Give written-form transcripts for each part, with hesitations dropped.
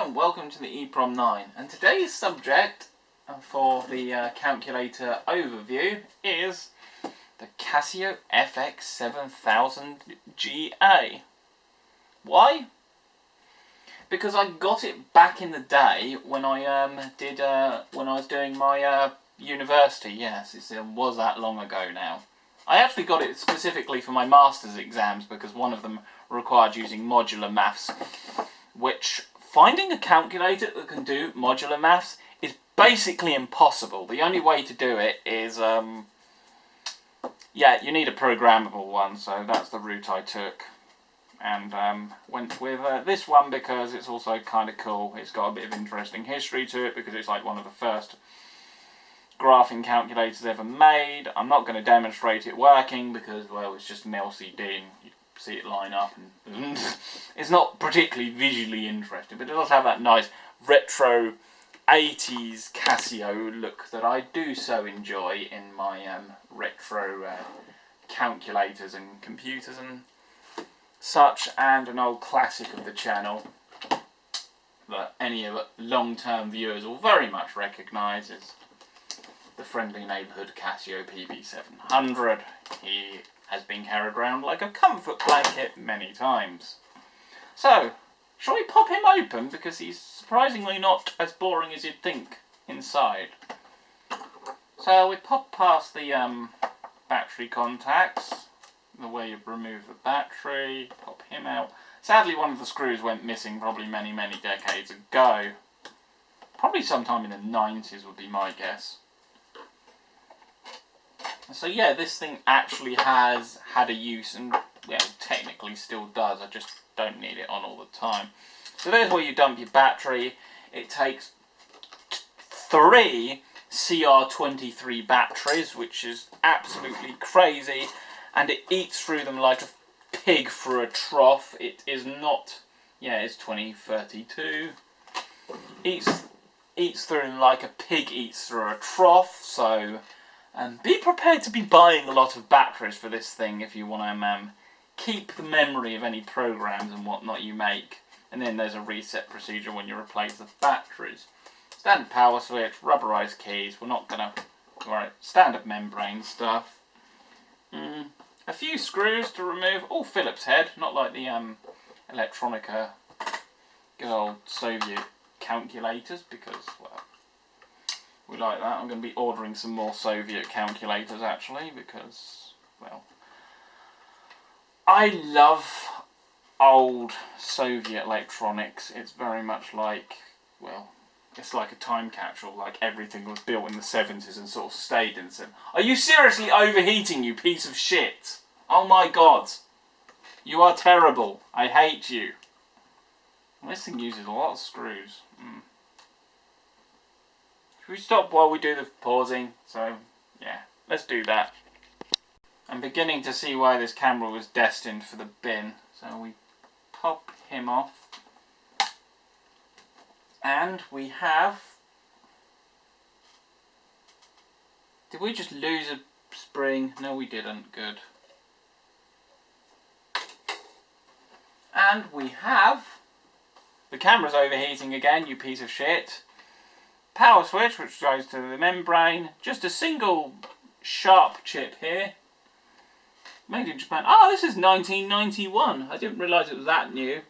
Hello and welcome to the EEPROM 9, and today's subject for the calculator overview is the CASIO7000GA. Why? Because I got it back in the day when I when I was doing my university. Yes, it was that long ago now. I actually got it specifically for my master's exams because one of them required using modular maths, which finding a calculator that can do modular maths is basically impossible. The only way to do it is, yeah, you need a programmable one, so that's the route I took. And went with this one because it's also kind of cool. It's got a bit of interesting history to it because it's like one of the first graphing calculators ever made. I'm not going to demonstrate it working because, well, it's just an LCD and you see it line up and it's not particularly visually interesting, but it does have that nice retro 80s Casio look that I do so enjoy in my retro calculators and computers and such, and an old classic of the channel that any long-term viewers will very much recognise is the friendly neighbourhood Casio PB700. He has been carried around like a comfort blanket many times. So, shall we pop him open, because he's surprisingly not as boring as you'd think inside. So we pop past the battery contacts, the way you remove the battery, pop him out. Sadly, one of the screws went missing probably many decades ago. Probably sometime in the 90s would be my guess. So yeah, this thing actually has had a use and, well, technically still does. I just don't need it on all the time. So there's where you dump your battery. It takes 3 CR23 batteries, which is absolutely crazy, and it eats through them like a pig through a trough. It is not, yeah, it's 2032. Eats through them like a pig eats through a trough, so be prepared to be buying a lot of batteries for this thing if you want to keep the memory of any programs and whatnot you make. And then there's a reset procedure when you replace the batteries. Standard power switch, rubberized keys. We're not gonna, alright, standard membrane stuff. A few screws to remove. Oh, Phillips head, not like the Electronica good old Soviet calculators, because, well, we like that. I'm going to be ordering some more Soviet calculators actually because, well, I love old Soviet electronics. It's very much like, well, it's like a time capsule, like everything was built in the 70s and sort of stayed in the 70s. Are you seriously overheating, you piece of shit? Oh my god. You are terrible. I hate you. This thing uses a lot of screws. Should we stop while we do the pausing? So, yeah, let's do that. I'm beginning to see why this camera was destined for the bin. So we pop him off. And we have... Did we just lose a spring? No, we didn't. Good. And we have... The camera's overheating again, you piece of shit. Power switch, which goes to the membrane. Just a single sharp chip here. Made in Japan. Ah, this is 1991. I didn't realise it was that new.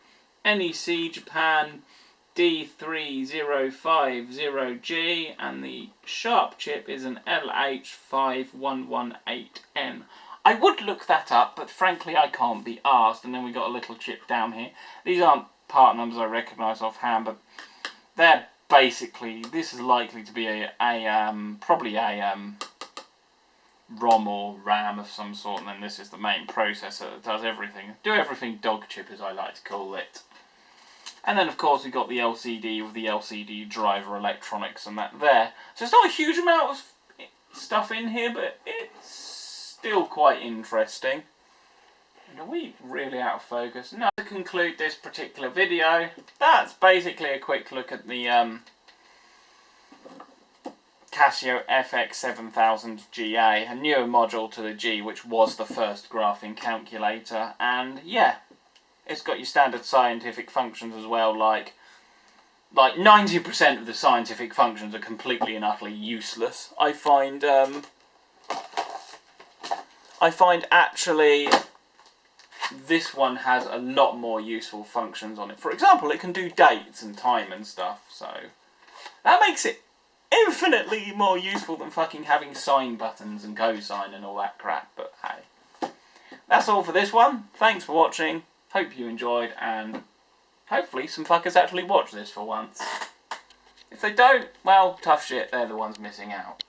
NEC Japan D3050G, and the sharp chip is an LH5118N. I would look that up, but frankly I can't be arsed. And then we got a little chip down here. These aren't part numbers I recognise offhand, but they're basically, this is likely to be probably a ROM or RAM of some sort, and then this is the main processor that does everything. Do everything dog chip, as I like to call it. And then of course we've got the LCD with the LCD driver electronics and that there. So it's not a huge amount of stuff in here, but it's still quite interesting. And are we really out of focus? No. To conclude this particular video, that's basically a quick look at the Casio FX7000GA, a newer module to the G, which was the first graphing calculator. And yeah, it's got your standard scientific functions as well, like like 90% of the scientific functions are completely and utterly useless. I find actually this one has a lot more useful functions on it. For example, it can do dates and time and stuff, so that makes it infinitely more useful than fucking having sine buttons and cosine and all that crap. But hey, that's all for this one. Thanks for watching. Hope you enjoyed, and hopefully some fuckers actually watch this for once. If they don't, well, tough shit, they're the ones missing out.